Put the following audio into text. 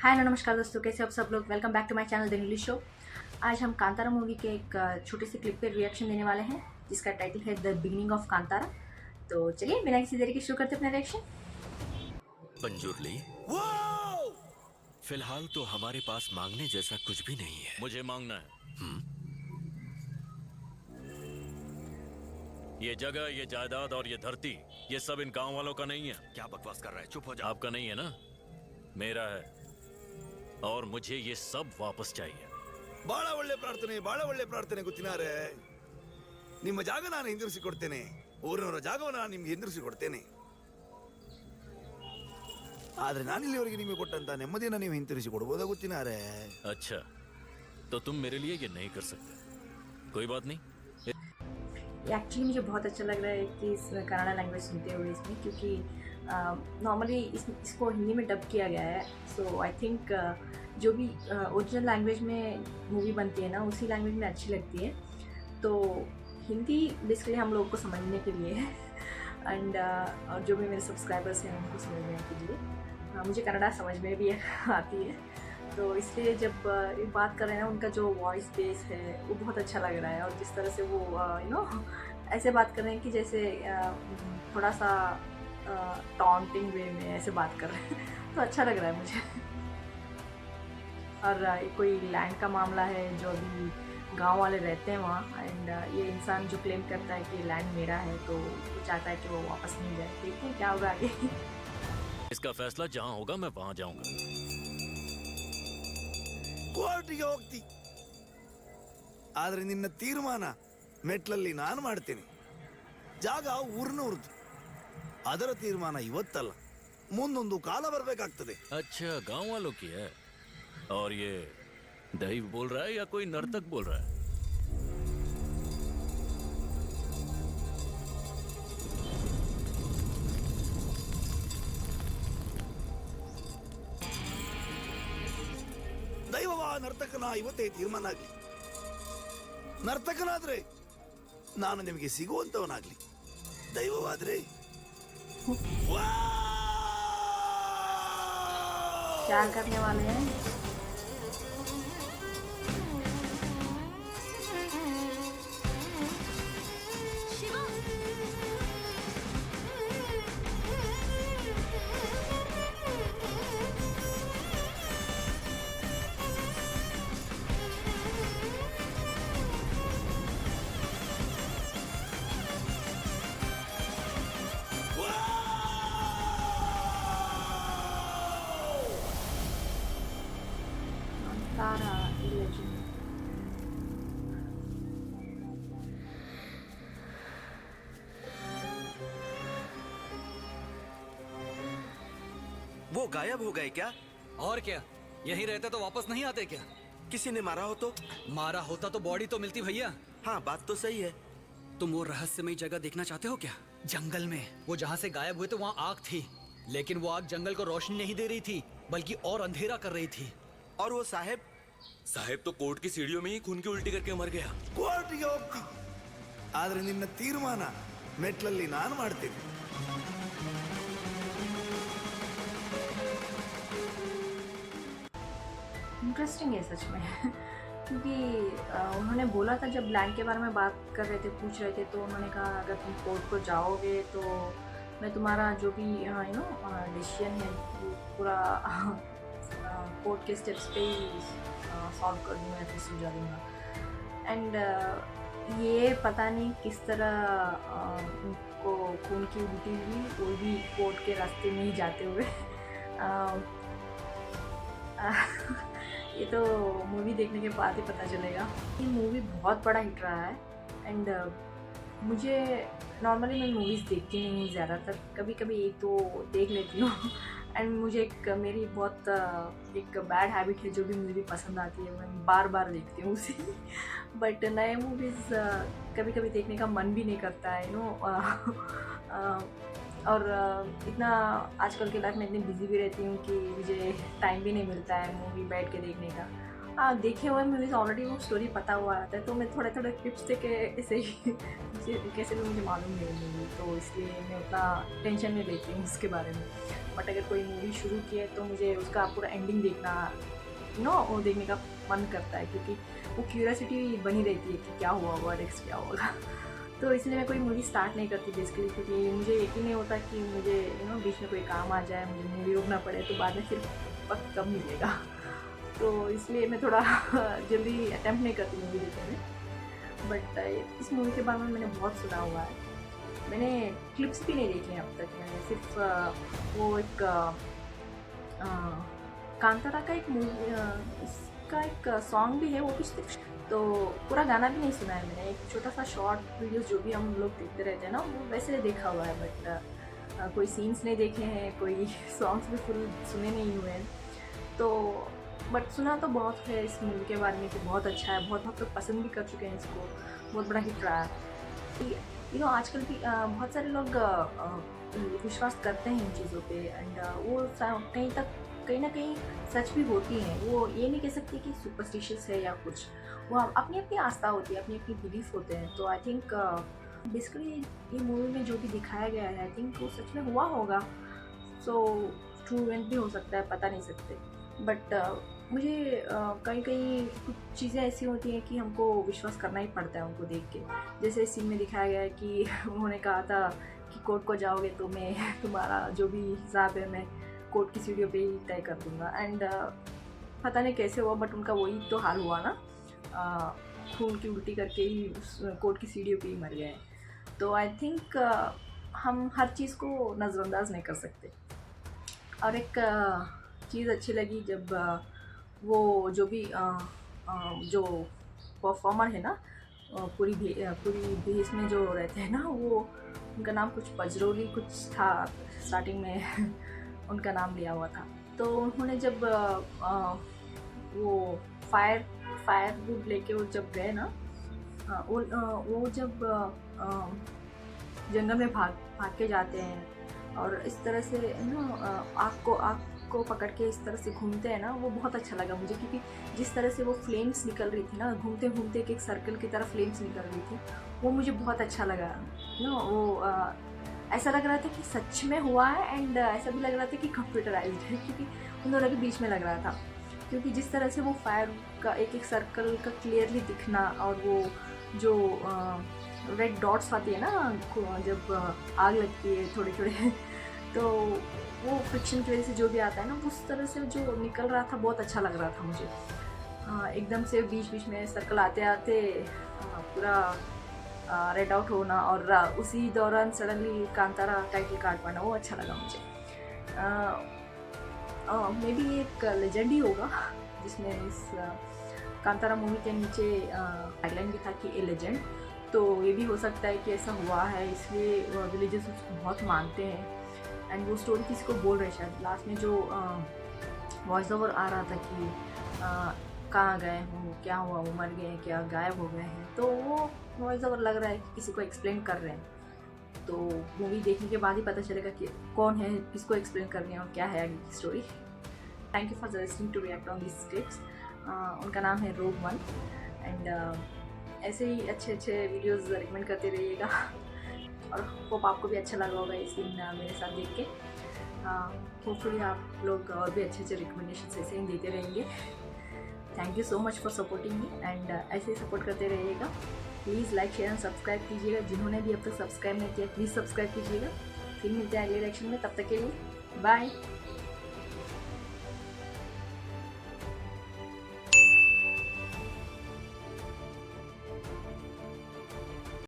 हाय नमस्कार दोस्तों, कैसे आप सब लोग। Welcome back to my channel the English show. आज हम कांतारा मूवी के एक छोटे से क्लिप पे रिएक्शन देने वाले हैं जिसका टाइटल है द बिगिनिंग ऑफ कांतारा। तो चलिए बिना किसी देरी के शुरू करते हैं अपना रिएक्शन। पंजुर्ली, फिलहाल तो हमारे पास मांगने जैसा कुछ भी नहीं है। मुझे मांगना है। ये जगह, ये जायदाद और ये धरती, ये सब इन गांव वालों का नहीं है। क्या बकवास कर रहा है? चुप हो जा। आपका नहीं है ना? मेरा है, और मुझे ये सब वापस चाहिए। ಬಹಳ ಒಳ್ಳೆ ಪ್ರಾರ್ಥನೆ, ಬಹಳ ಒಳ್ಳೆ ಪ್ರಾರ್ಥನೆ ಗೊತ್ತಿನಾರೆ. ನಿಮ್ಮ ಜಾಗ ನಾನು ಹಿಂದಿರಿಸಿಕೊಡ್ತೇನೆ. ಊರಿನವರ ಜಾಗವನ್ನು ನಾನು ನಿಮ್ಗೆ ಹಿಂದಿರಿಸಿಕೊಡ್ತೇನೆ. ಆದ್ರೆ ನಾನಿಲ್ಲಿವರೆಗೆ ನಿಮಗೆ ಕೊಟ್ಟಂತ ನೆಮ್ಮದಿಯನ್ನು ನೀವು ಹಿಂತಿರಿಸಿಕೊಡ್ಬೋದಾ ಗೊತ್ತಿನಾರೆ? अच्छा, तो तुम मेरे लिए ये नहीं कर सकते। कोई बात नहीं। एक्चुअली मुझे बहुत अच्छा लग रहा है कि इस कन्नड़ा लैंग्वेज सुनते हुए इसमें, क्योंकि नॉर्मली इसको हिंदी में डब किया गया है। सो आई थिंक जो भी ओरिजिनल लैंग्वेज में मूवी बनती है ना, उसी लैंग्वेज में अच्छी लगती है। तो हिंदी बेसिकली हम लोगों को समझने के लिए है एंड और जो भी मेरे सब्सक्राइबर्स हैं उनको समझने के लिए। मुझे कन्नड़ा समझ में भी आती है, तो इसलिए जब ये बात कर रहे हैं ना, उनका जो वॉइस बेस है वो बहुत अच्छा लग रहा है। और जिस तरह से वो ऐसे बात कर रहे हैं कि जैसे थोड़ा सा टॉन्टिंग वे में ऐसे बात कर रहे हैं तो अच्छा लग रहा है मुझे। और कोई लैंड का मामला है, जो अभी गांव वाले रहते हैं वहाँ, एंड ये इंसान जो क्लेम करता है कि लैंड मेरा है, तो वो चाहता है कि वो वापस नहीं जाए। देखते हैं क्या होगा आगे। इसका फैसला जहां होगा मैं वहां जाऊंगा। ಕೋರ್ಟಿಗೆ ಹೋಗ್ತಿ, ಆದ್ರೆ ನಿನ್ನ ತೀರ್ಮಾನ ಮೆಟ್ಲಲ್ಲಿ ನಾನು ಮಾಡ್ತೇನೆ. ಜಾಗ ಊರಿನವ್ರದ್ದು. ಅದರ ತೀರ್ಮಾನ ಇವತ್ತಲ್ಲ, ಮುಂದೊಂದು ಕಾಲ ಬರಬೇಕಾಗ್ತದೆ. अच्छा, गांव वालों की है। और ये दैव बोल रहा है या कोई नर्तक बोल रहा है? ದೈವವ ನರ್ತಕನ ಇವತ್ತೇ ತೀರ್ಮಾನ ಆಗ್ಲಿ. ನರ್ತಕನಾದ್ರೆ ನಾನು ನಿಮಗೆ ಸಿಗುವಂತವನಾಗ್ಲಿ. ದೈವವಾದ್ರೆ क्या करने वाले हैं? कांतारा लेजेंड। वो गायब हो गए क्या? और क्या, यहीं रहते तो वापस नहीं आते क्या? किसी ने मारा हो तो? मारा होता तो बॉडी तो मिलती भैया। हाँ, बात तो सही है। तुम वो रहस्यमयी जगह देखना चाहते हो क्या? जंगल में वो जहाँ से गायब हुए थे वहाँ आग थी, लेकिन वो आग जंगल को रोशनी नहीं दे रही थी, बल्कि और अंधेरा कर रही थी। और वो साहेब तो कोर्ट की सीढ़ियों में ही खून की उल्टी करके मर गया। ಕೋರ್ಟಿಗೆ ಹೋಗ್ತಿ, ಆದ್ರೆ ನಿನ್ನ ತೀರ್ಮಾನ ಮೆಟ್ಲಲ್ಲಿ ನಾನು ಮಾಡ್ತೇನೆ. इंटरेस्टिंग है सच में। क्योंकि उन्होंने बोला था, जब लैंड के बारे में बात कर रहे थे, पूछ रहे थे, तो उन्होंने कहा अगर तुम कोर्ट को जाओगे तो मैं तुम्हारा जो भी डिसीजन है वो पूरा कोर्ट के स्टेप्स पे ही सॉल्व कर दूँगा या फिर सुलझा दूँगा। एंड ये पता नहीं किस तरह उनको खून की उल्टी हुई, वो भी कोर्ट के रास्ते में ही जाते हुए। ये तो मूवी देखने के बाद ही पता चलेगा। ये मूवी बहुत बड़ा हिट रहा है एंड मुझे नॉर्मली मैं मूवीज़ देखती नहीं हूँ ज़्यादातर, कभी कभी एक दो देख लेती हूँ। एंड मुझे मेरी बहुत एक बैड हैबिट है, जो भी मूवी पसंद आती है मैं बार बार देखती हूँ उसे। बट नए मूवीज़ कभी कभी देखने का मन भी नहीं करता है और इतना आजकल की लाइफ में इतनी बिजी भी रहती हूँ कि मुझे टाइम भी नहीं मिलता है मूवी बैठ के देखने का। देखे हुए मूवीज़ ऑलरेडी वो स्टोरी पता हुआ रहता है, तो मैं थोड़े थोड़े क्लिप्स देखे ऐसे ही कैसे भी मुझे मालूम नहीं है मूवी, तो इसलिए मैं उतना टेंशन नहीं लेती हूँ उसके बारे में। बट अगर कोई मूवी शुरू की है तो मुझे उसका पूरा एंडिंग देखना वो देखने का मन करता है, क्योंकि वो क्यूरियोसिटी बनी रहती है कि क्या हुआ होगा, नेक्स्ट क्या होगा। तो इसलिए मैं कोई मूवी स्टार्ट नहीं करती बेसिकली, क्योंकि मुझे यकीन नहीं होता कि मुझे बीच में कोई काम आ जाए, मुझे मूवी रोकना पड़े तो बाद में फिर वक्त कम मिलेगा। तो इसलिए मैं थोड़ा जल्दी अटैम्प्ट नहीं करती मूवी देखने में। बट इस मूवी के बारे में मैंने बहुत सुना हुआ है, मैंने क्लिप्स भी नहीं देखे हैं अब तक। मैंने सिर्फ वो एक कांतारा का एक मूवी, इसका एक सॉन्ग भी है, वो भी तो पूरा गाना भी नहीं सुना है मैंने। एक छोटा सा शॉर्ट वीडियोस जो भी हम लोग देखते रहते हैं ना, वो वैसे देखा हुआ है। बट कोई सीन्स नहीं देखे हैं, कोई सॉन्ग्स भी फुल सुने नहीं हुए हैं। तो बट सुना तो बहुत है इस मूवी के बारे में कि बहुत अच्छा है, बहुत लोग पसंद भी कर चुके हैं इसको, बहुत बड़ा हिट रहा है। आजकल भी बहुत सारे लोग विश्वास करते हैं इन चीज़ों पे, एंड वो कहीं ना कहीं सच भी होती हैं। वो ये नहीं कह सकती कि सुपरस्टिशियस है या कुछ, वो अपनी अपनी आस्था होती है, अपनी अपनी बिलीफ होते हैं। तो आई थिंक बेसिकली ये मूवी में जो भी दिखाया गया है, आई थिंक वो सच में हुआ होगा। सो ट्रू इवेंट भी हो सकता है, पता नहीं सकते। बट मुझे कहीं कहीं कुछ चीज़ें ऐसी होती हैं कि हमको विश्वास करना ही पड़ता है उनको देख के। जैसे इस सीन में दिखाया गया है कि उन्होंने कहा था कि कोर्ट को जाओगे तो मैं तुम्हारा जो भी हिसाब है मैं कोर्ट की सीढ़ियों पे ही तय कर दूँगा। एंड पता नहीं कैसे हुआ, बट उनका वही तो हाल हुआ ना, खून की उल्टी करके ही कोर्ट की सीढ़ियों पे ही मर गए। तो आई थिंक हम हर चीज़ को नज़रअंदाज नहीं कर सकते। और एक चीज़ अच्छी लगी जब वो जो भी जो परफॉर्मर है ना, पूरी भेस में जो रहते हैं ना, वो उनका नाम कुछ पजरोली कुछ था स्टार्टिंग में उनका नाम लिया हुआ था। तो उन्होंने जब वो फायर वुड लेके वो जब गए ना, वो जब जंगल में भाग के जाते हैं और इस तरह से आग को पकड़ के इस तरह से घूमते हैं ना, वो बहुत अच्छा लगा मुझे। क्योंकि जिस तरह से वो फ्लेम्स निकल रही थी ना, घूमते घूमते एक सर्कल की तरह फ्लेम्स निकल रही थी, वो मुझे बहुत अच्छा लगा। वो ऐसा लग रहा था कि सच में हुआ है, एंड ऐसा भी लग रहा था कि कंप्यूटराइज्ड है, क्योंकि उन दोनों के बीच में लग रहा था। क्योंकि जिस तरह से वो फायर का एक एक सर्कल का क्लियरली दिखना, और वो जो रेड डॉट्स आती है ना जब आग लगती है थोड़े थोड़े, तो वो फ्रिक्शन की वजह से जो भी आता है ना, उस तरह से जो निकल रहा था, बहुत अच्छा लग रहा था मुझे। एकदम से बीच बीच में सर्कल आते आते पूरा रेड आउट होना, और उसी दौरान सडनली कांतारा टाइटल कार्ड पाना, वो अच्छा लगा मुझे। मे बी एक लेजेंड ही होगा जिसमें इस कांतारा मूवी के नीचे टैगलाइन भी था कि ए लेजेंड। तो ये भी हो सकता है कि ऐसा हुआ है, इसलिए विलेजर्स उसको बहुत मानते हैं। एंड वो स्टोरी किसी को बोल रहे शायद लास्ट में, जो वॉइस ओवर आ रहा था कि कहाँ गए हूँ, क्या हुआ, वो मर गए हैं क्या, गायब हो गए हैं। तो वो वॉइस ओवर लग रहा है कि किसी को एक्सप्लेन कर रहे हैं। तो मूवी देखने के बाद ही पता चलेगा कि कौन है, किसको एक्सप्लेन कर रहे हैं और क्या है आगे की story. Thank you for suggesting to react on this clips. उनका नाम है रोग वन। एंड ऐसे ही अच्छे अच्छे वीडियोस रिकमेंड करते रहिएगा, और होप आपको भी अच्छा लगा होगा इस दिन मेरे साथ देख के। होपफुली आप लोग और भी अच्छे अच्छे रिकमेंडेशन ऐसे ही देते रहेंगे। Thank you so much for supporting me, and ऐसे ही सपोर्ट करते रहिएगा। Please like share and subscribe कीजिएगा। जिन्होंने भी अब तक सब्सक्राइब नहीं किया, प्लीज़ सब्सक्राइब कीजिएगा। फिर मिलते हैं अगले रिएक्शन में, तब तक के लिए बाय।